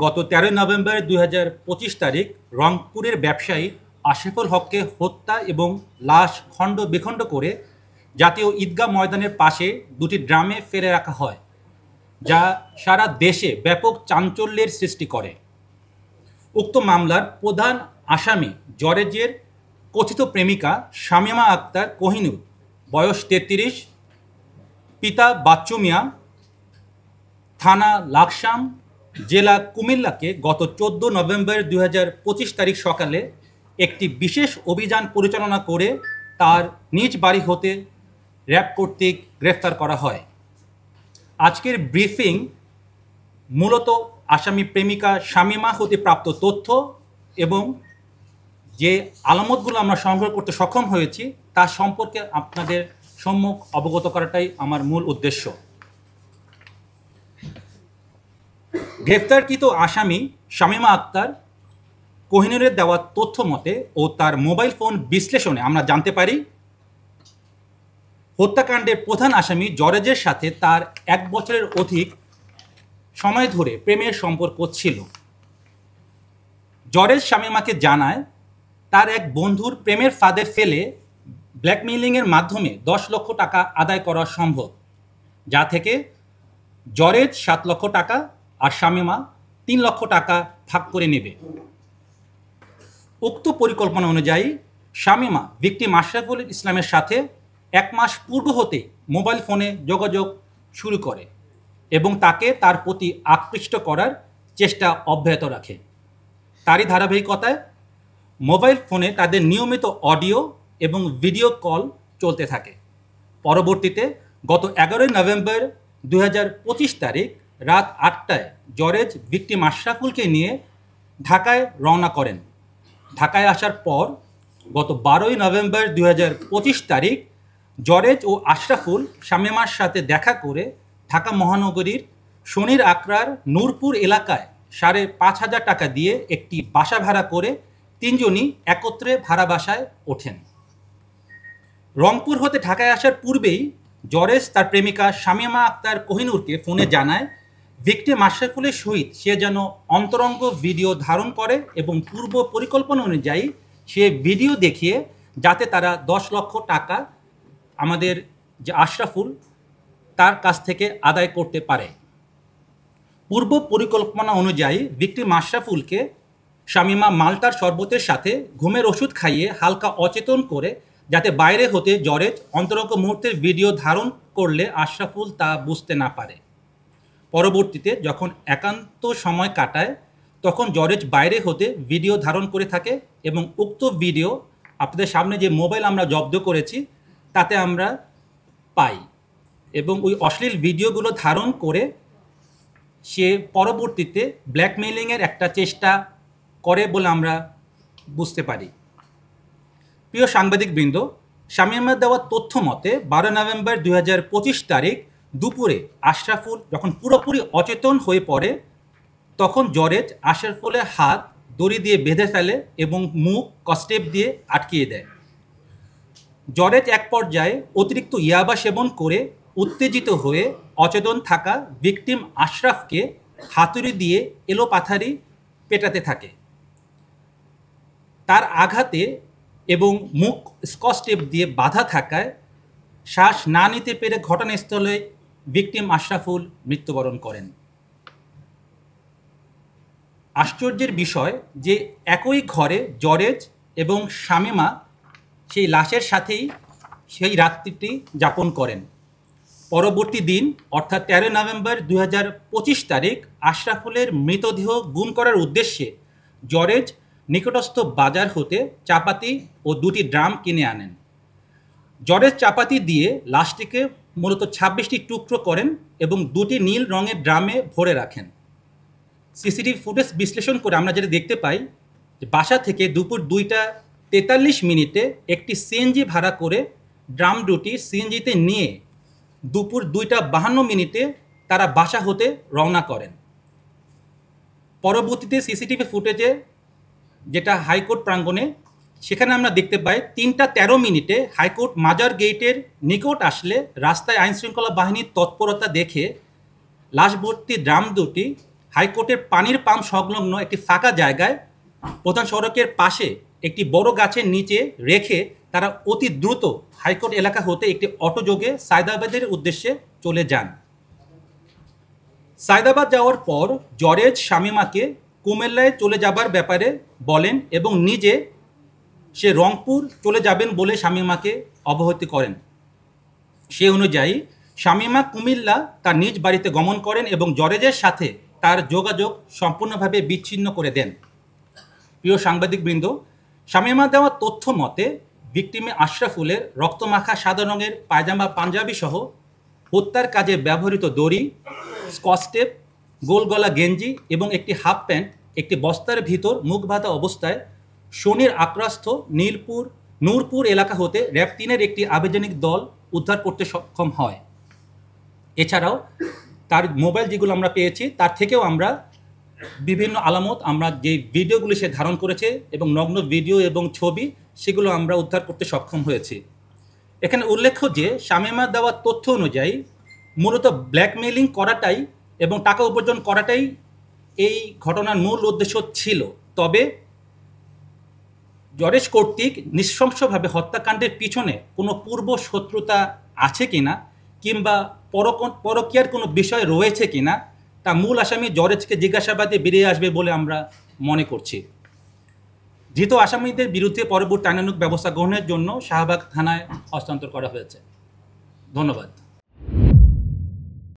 গত ১৩ নভেম্বর ২০২৫ তারিখ রংপুরের ব্যবসায়ী আশরাফুল হককে হত্যা এবং লাশ খণ্ড বিখণ্ড করে জাতীয় ঈদগাহ ময়দানের পাশে দুটি ড্রামে ফেলে রাখা হয়, যা সারা দেশে ব্যাপক চাঞ্চল্যের সৃষ্টি করে। উক্ত মামলার প্রধান আসামি জরেজের কথিত প্রেমিকা শামীমা আক্তার কোহিনুর, বয়স ৩৩, পিতা বাচ্চু মিয়া, থানা লাকসাম, জেলা কুমিল্লাকে গত ১৪ নভেম্বর ২০২৫ তারিখ সকালে একটি বিশেষ অভিযান পরিচালনা করে তার নিজ বাড়ি হতে র্যাব কর্তৃক গ্রেফতার করা হয়। আজকের ব্রিফিং মূলত আসামি প্রেমিকা শামীমা হতে প্রাপ্ত তথ্য এবং যে আলামতগুলো আমরা সংগ্রহ করতে সক্ষম হয়েছি তার সম্পর্কে আপনাদের সম্মুখ অবগত করাটাই আমার মূল উদ্দেশ্য। গ্রেফতারকৃত আসামি শামীমা আক্তার কোহিনুরের দেওয়া তথ্য মতে ও তার মোবাইল ফোন বিশ্লেষণে আমরা জানতে পারি হত্যাকাণ্ডের প্রধান আসামি জরেজের সাথে তার ১ বছরের অধিক সময় ধরে প্রেমের সম্পর্ক ছিল। জরেজ শামীমাকে জানায় তার এক বন্ধুর প্রেমের ফাঁদে ফেলে ব্ল্যাকমেইলিংয়ের মাধ্যমে ১০ লক্ষ টাকা আদায় করা সম্ভব, যা থেকে জরেজ ৭ লক্ষ টাকা আর শামীমা ৩ লক্ষ টাকা ভাগ করে নেবে। উক্ত পরিকল্পনা অনুযায়ী শামীমা ভিকটিম আশরাফুল ইসলামের সাথে ১ মাস পূর্ব হতে মোবাইল ফোনে যোগাযোগ শুরু করে এবং তাকে তার প্রতি আকৃষ্ট করার চেষ্টা অব্যাহত রাখে। তারই ধারাবাহিকতায় মোবাইল ফোনে তাদের নিয়মিত অডিও এবং ভিডিও কল চলতে থাকে। পরবর্তীতে গত ১১ নভেম্বর ২০২৫ তারিখ রাত ৮টায় জরেজ ভিকটিম আশরাফুলকে নিয়ে ঢাকায় রওনা করেন। ঢাকায় আসার পর গত ১২ নভেম্বর ২০২৫ তারিখ জরেজ ও আশরাফুল শামীমার সাথে দেখা করে ঢাকা মহানগরীর শনির আকরার নূরপুর এলাকায় ৫,৫০০ টাকা দিয়ে একটি বাসা ভাড়া করে তিনজনই একত্রে ভাড়া বাসায় ওঠেন। রংপুর হতে ঢাকায় আসার পূর্বেই জরেজ তার প্রেমিকা শামীমা আক্তার কোহিনুরকে ফোনে জানায় ভিকটিম আশরাফুলের সহিত সে যেন অন্তরঙ্গ ভিডিও ধারণ করে এবং পূর্ব পরিকল্পনা অনুযায়ী সে ভিডিও দেখিয়ে যাতে তারা ১০ লক্ষ টাকা আমাদের যে আশরাফুল তার কাছ থেকে আদায় করতে পারে। পূর্ব পরিকল্পনা অনুযায়ী ভিকটিম আশরাফুলকে শামীমা মাল্টার শরবতের সাথে ঘুমের ওষুধ খাইয়ে হালকা অচেতন করে যাতে বাইরে হতে জরেজ অন্তরঙ্গ মুহূর্তের ভিডিও ধারণ করলে আশরাফুল তা বুঝতে না পারে। পরবর্তীতে যখন একান্ত সময় কাটায় তখন জরেজ বাইরে হতে ভিডিও ধারণ করে থাকে এবং উক্ত ভিডিও আপনাদের সামনে যে মোবাইল আমরা জব্দ করেছি তাতে আমরা পাই এবং ওই অশ্লীল ভিডিওগুলো ধারণ করে সে পরবর্তীতে ব্ল্যাকমেইলিংয়ের একটা চেষ্টা করে বলে আমরা বুঝতে পারি। প্রিয় সাংবাদিকবৃন্দ, শামীমার দেওয়া তথ্য মতে ১২ নভেম্বর ২০২৫ তারিখ দুপুরে আশরাফুল যখন পুরোপুরি অচেতন হয়ে পড়ে তখন জরেজ আশরাফুলের হাত দড়ি দিয়ে বেঁধে ফেলে এবং মুখ কস্টেপ দিয়ে আটকিয়ে দেয়। জরেজ এক পর্যায়ে অতিরিক্ত ইয়াবা সেবন করে উত্তেজিত হয়ে অচেতন থাকা ভিকটিম আশরাফকে হাতুড়ি দিয়ে এলোপাথারি পেটাতে থাকে। তার আঘাতে এবং মুখ স্কচটেপ দিয়ে বাঁধা থাকায় শ্বাস না নিতে পেরে ঘটনাস্থলে ভিকটিম আশরাফুল মৃত্যুবরণ করেন। আশ্চর্যের বিষয় যে একই ঘরে জরেজ এবং শামীমা সেই লাশের সাথেই সেই রাত্রিটি যাপন করেন। পরবর্তী দিন অর্থাৎ ১৩ নভেম্বর ২০২৫ তারিখ আশরাফুলের মৃতদেহ গুম করার উদ্দেশ্যে জরেজ নিকটস্থ বাজার হতে চাপাতি ও ২টি ড্রাম কিনে আনেন। জরেজ চাপাতি দিয়ে লাশটিকে মূলত ২৬টি টুকরো করেন এবং ২টি নীল রঙের ড্রামে ভরে রাখেন। সিসিটিভি ফুটেজ বিশ্লেষণ করে আমরা যেটা দেখতে পাই যে বাসা থেকে দুপুর ২টা ৪৩ মিনিটে একটি সিএনজি ভাড়া করে ড্রাম দুটি সিএনজিতে নিয়ে দুপুর ২টা ৫২ মিনিটে তারা বাসা হতে রওনা করেন। পরবর্তীতে সিসিটিভি ফুটেজে যেটা হাইকোর্ট প্রাঙ্গণে সেখানে আমরা দেখতে পাই ৩টা ১৩ মিনিটে হাইকোর্ট মাজার গেটের নিকট আসলে রাস্তায় আইনশৃঙ্খলা বাহিনীর তৎপরতা দেখে লাশ ভর্তি ড্রাম দুটি হাইকোর্টের পানির পাম্প সংলগ্ন একটি ফাঁকা জায়গায় প্রধান সড়কের পাশে একটি বড় গাছের নিচে রেখে তারা অতি দ্রুত হাইকোর্ট এলাকা হতে একটি অটোযোগে সায়দাবাদের উদ্দেশ্যে চলে যান। সায়দাবাদ যাওয়ার পর জরেজ শামীমাকে কুমিল্লায় চলে যাবার ব্যাপারে বলেন এবং নিজে সে রংপুর চলে যাবেন বলে শামীমাকে অবহিত করেন। সে অনুযায়ী শামীমা কুমিল্লা তার নিজ বাড়িতে গমন করেন এবং জরেজের সাথে তার যোগাযোগ সম্পূর্ণভাবে বিচ্ছিন্ন করে দেন। প্রিয় সাংবাদিকবৃন্দ, শামীমা দেওয়া তথ্য মতে ভিকটিমে আশরাফুলের রক্তমাখা সাদা রঙের পায়জামা পাঞ্জাবি সহ হত্যার কাজে ব্যবহৃত দড়ি, স্কচটেপ, গোলগলা গেঞ্জি এবং একটি হাফ প্যান্ট একটি বস্তার ভিতর মুখ বাঁধা অবস্থায় শনির আক্রাস্ত নূরপুর এলাকা হতে র্যাব ৩-এর একটি আবেদনিক দল উদ্ধার করতে সক্ষম হয়। এছাড়াও তার মোবাইল যেগুলো আমরা পেয়েছি তার থেকেও আমরা বিভিন্ন আলামত, আমরা যে ভিডিওগুলি সে ধারণ করেছে এবং নগ্ন ভিডিও এবং ছবি, সেগুলো আমরা উদ্ধার করতে সক্ষম হয়েছি। এখানে উল্লেখ্য যে শামীমার দেওয়া তথ্য অনুযায়ী মূলত ব্ল্যাকমেইলিং করাটাই এবং টাকা উপার্জন করাটাই এই ঘটনার মূল উদ্দেশ্য ছিল। তবে জরেজ কর্তৃক নৃশংসভাবে হত্যাকাণ্ডের পিছনে কোনো পূর্ব শত্রুতা আছে কিনা কিংবা পরকীয়ার কোনো বিষয় রয়েছে কিনা তা মূল আসামি জরেজকে জিজ্ঞাসাবাদে বেরিয়ে আসবে বলে আমরা মনে করছি। ধৃত আসামিদের বিরুদ্ধে পরবর্তী আইনানুগ ব্যবস্থা গ্রহণের জন্য শাহবাগ থানায় হস্তান্তর করা হয়েছে। ধন্যবাদ।